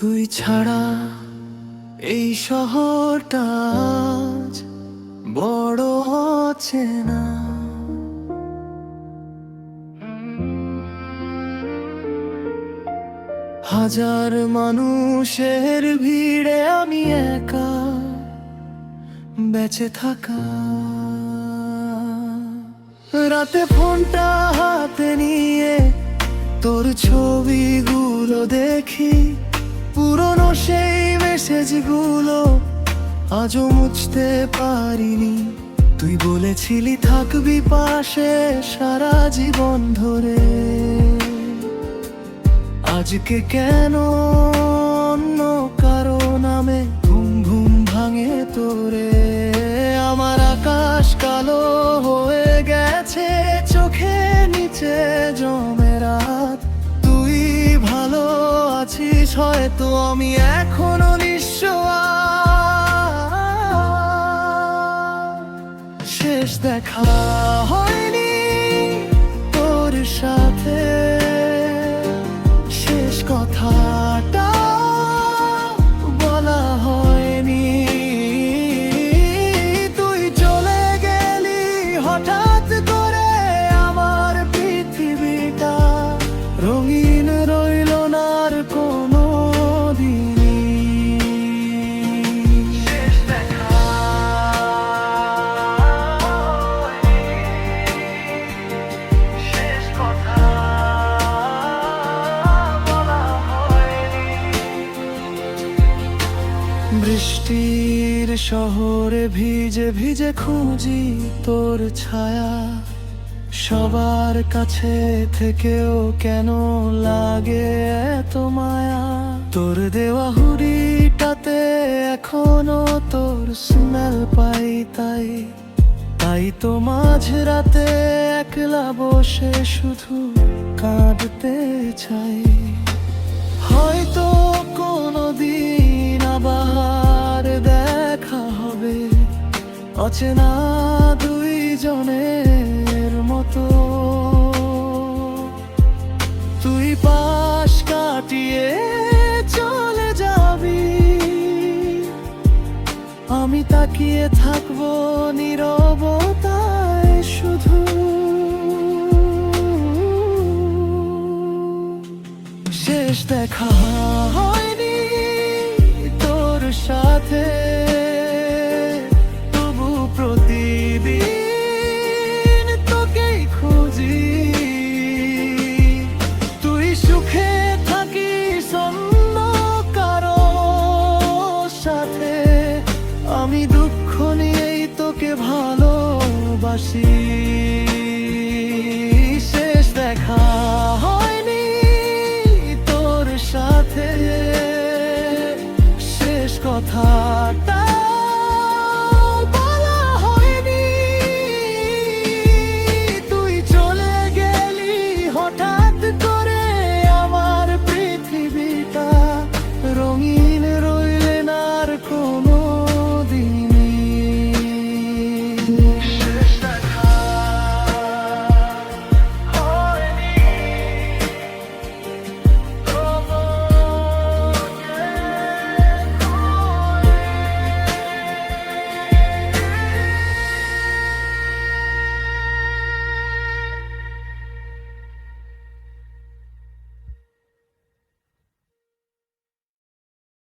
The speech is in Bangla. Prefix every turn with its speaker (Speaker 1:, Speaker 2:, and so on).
Speaker 1: তুই ছাড়া এই শহরটা আজ বড় অচেনা। হাজার মানুষের ভিড়ে আমি একা বেঁচে থাকা। রাতে ফোনটা হাতে নিয়ে তোর ছবিগুলো দেখি, পুরনো সেই মেসেজগুলো আজও মুছতে পারিনি। তুই বলেছিলি থাকবি পাশে সারা জীবন ধরে, আজকে কেন অন্য কারো নামে ঘুম ঘুম ভাঙে তোরে। আমার আকাশ কালো হয়ে গেছে, চোখে নিচে জমে রাত। তুই ভালো আছিস হয়তো, আমি এখনো নিঃস্ব। শেষ দেখা হয়নি তোর সাথে, শেষ কথাটা বলা হয়নি। তুই চলে গেলি হঠাৎ করে, আমার পৃথিবীটা রঙিন রইল না আর কোনো দিনই। শেষ দেখা শেষ কথা বৃষ্টির শহরে ভিজে ভিজে খুঁজি তোর ছায়া। সবার কাছে থেকেও কেন লাগে এত মায়া। তোর দেওয়া হুড়িটাতে এখনো তোর স্মেল পাই, তাই তো মাঝরাতে একলা বসে শুধু কাঁদতে চাই। হয়তো কোনোদিন আবার দেখা হবে, অচেনা দুইজনের মতো। তুই পাশ কাটিয়ে চলে যাবি, আমি তাকিয়ে থাকবো নীরবতায় শুধু। শেষ দেখা হয়নি তোর সাথে, তবু প্রতিদিন তোকেই খুঁজি। তুই সুখে থাকিস অন্য কারো সাথে, আমি দুঃখ নিয়েই তোকে ভালোবাসি। শেষ দেখা হয়নি তোর সাথে, শেষ কথাটা